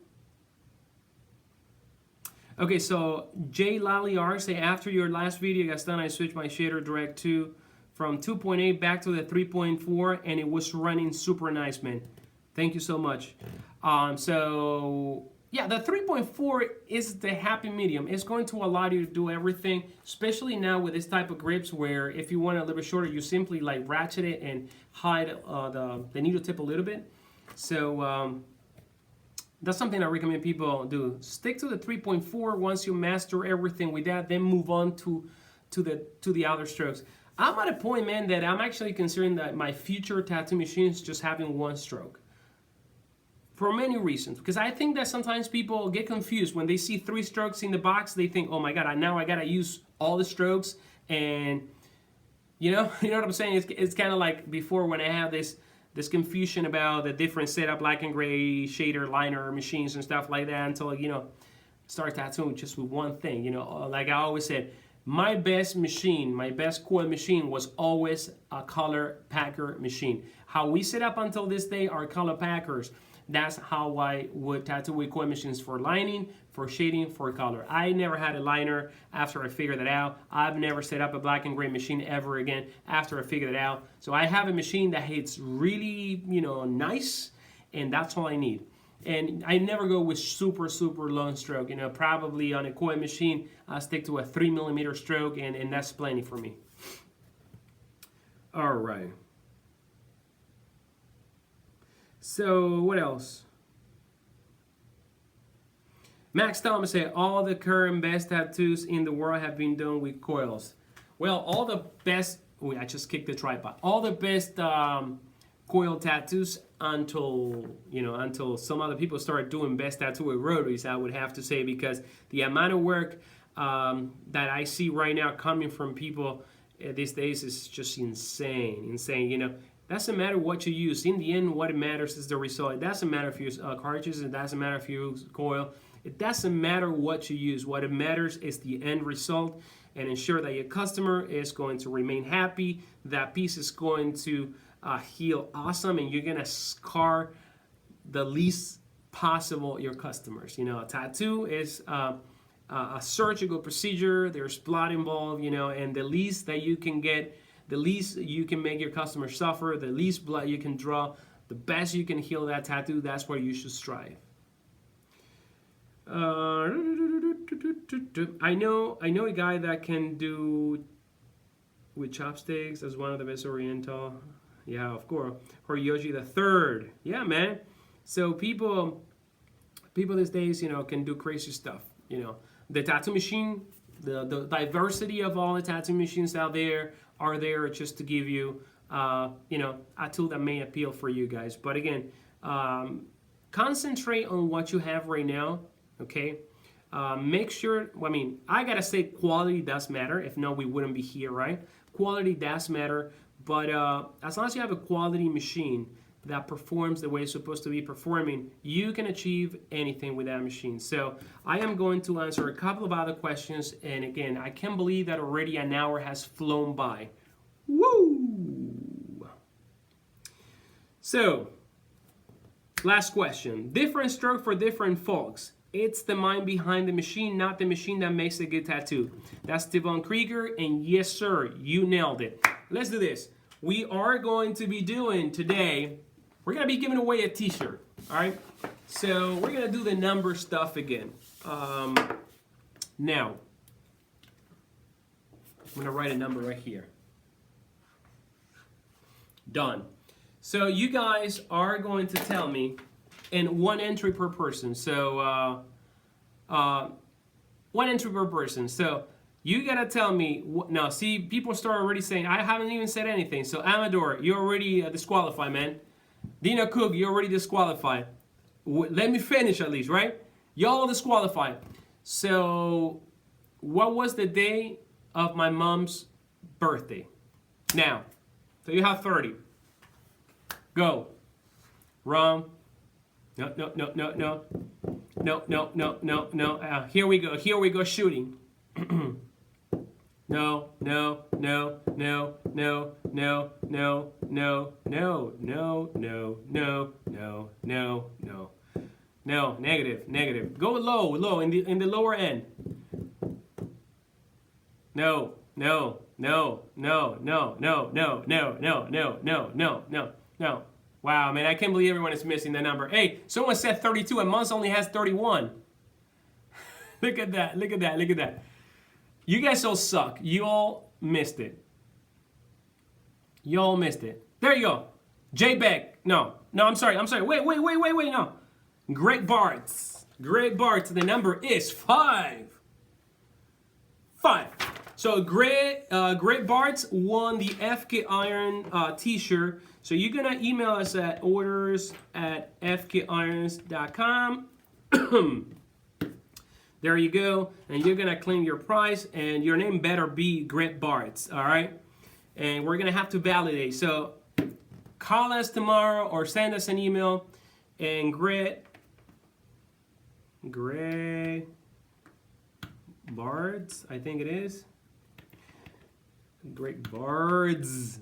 okay, so Jay Lally R say, after your last video got done, I switched my shader direct from 2.8 back to the 3.4, and it was running super nice, man. Thank you so much. So yeah, the 3.4 is the happy medium. It's going to allow you to do everything, especially now with this type of grips where if you want it a little bit shorter, you simply like ratchet it and hide the needle tip a little bit. So that's something I recommend people do. Stick to the 3.4 once you master everything with that, then move on to the other strokes. I'm at a point, man, that I'm actually considering that my future tattoo machines just having one stroke. For many reasons, because I think that sometimes people get confused when they see 3 strokes in the box. They think, oh my god, now I gotta use all the strokes, and you know what I'm saying. It's kind of like before when I have this confusion about the different setup, black and gray shader liner machines and stuff like that, until you know start tattooing just with one thing. You know, like I always said, my best machine, my best coil machine was always a color packer machine. How we set up until this day are color packers. That's how I would tattoo with coil machines for lining, for shading, for color. I never had a liner after I figured that out. I've never set up a black and gray machine ever again after I figured it out. So I have a machine that hits really, nice, and that's all I need. And I never go with super long stroke. Probably on a coil machine, I stick to a 3mm stroke, and that's plenty for me. All right. So what else? Max Thomas said, all the current best tattoos in the world have been done with coils. Well, all the best, I just kicked the tripod. All the best coil tattoos until some other people start doing best tattoo with rotaries, I would have to say, because the amount of work that I see right now coming from people these days is just insane. Doesn't matter what you use. In the end, what matters is the result. It doesn't matter if you use cartridges. It doesn't matter if you use coil. It doesn't matter what you use. What it matters is the end result, and ensure that your customer is going to remain happy. That piece is going to heal awesome, and you're gonna scar the least possible your customers. A tattoo is a surgical procedure. There's blood involved, and the least that you can get, the least you can make your customer suffer, the least blood you can draw, the best you can heal that tattoo. That's where you should strive. I know a guy that can do with chopsticks as one of the best Oriental. Yeah, of course. Horiyoshi the third. Yeah, man. So people these days, can do crazy stuff. The tattoo machine, the diversity of all the tattoo machines out there are there just to give you, a tool that may appeal for you guys. But again, concentrate on what you have right now. Okay. Make sure. I gotta say, quality does matter. If not, we wouldn't be here, right? Quality does matter. But as long as you have a quality machine that performs the way it's supposed to be performing, you can achieve anything with that machine. So I am going to answer a couple of other questions. And again, I can't believe that already an hour has flown by. Woo! So, last question. Different stroke for different folks. It's the mind behind the machine, not the machine that makes a good tattoo. That's Devon Krieger, and yes, sir, you nailed it. Let's do this. We are going to be doing today, we're going to be giving away a t-shirt, all right? So we're going to do the number stuff again. Now, I'm going to write a number right here. Done. So you guys are going to tell me, and one entry per person. So one entry per person. So you gotta tell me. Now, see, people start already saying I haven't even said anything. So Amador, you're already disqualified, man. Dina Cook, you're already disqualified. Let me finish at least, right? Y'all disqualified. So, what was the day of my mom's birthday? Now, so you have 30. Go. Wrong. No. Here we go shooting. No. Negative. Go low in the lower end. No. Wow, man, I can't believe everyone is missing that number. Hey, someone said 32 and Mons only has 31. Look at that. You guys all suck. You all missed it. There you go. J Beck. No, I'm sorry. Wait, no. Greg Bartz. The number is 5. So Greg Bartz won the FK Iron t-shirt. So you're going to email us at orders@fkirons.com. There you go. And you're going to claim your prize. And your name better be Greg Bartz. All right? And we're going to have to validate. So call us tomorrow or send us an email. And Greg Bartz, I think it is. Greg Bartz.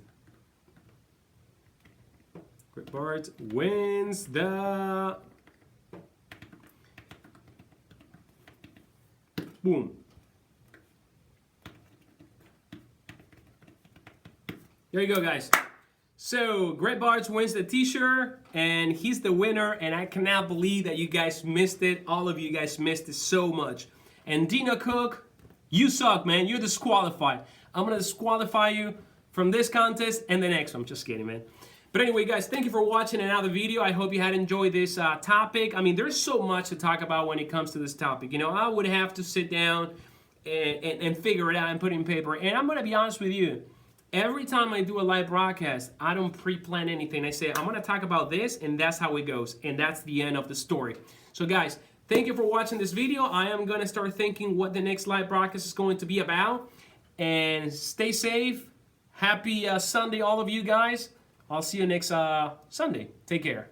Great Bards wins the... Boom. There you go, guys. So, Great Bards wins the t-shirt, and he's the winner, and I cannot believe that you guys missed it. All of you guys missed it so much. And Dino Cook, you suck, man. You're disqualified. I'm going to disqualify you from this contest and the next one. Just kidding, man. But anyway, guys, thank you for watching another video. I hope you had enjoyed this topic. I mean, there's so much to talk about when it comes to this topic. You know, I would have to sit down and figure it out and put it in paper. And I'm going to be honest with you. Every time I do a live broadcast, I don't pre-plan anything. I say, I'm going to talk about this, and that's how it goes. And that's the end of the story. So, guys, thank you for watching this video. I am going to start thinking what the next live broadcast is going to be about. And stay safe. Happy Sunday, all of you guys. I'll see you next Sunday. Take care.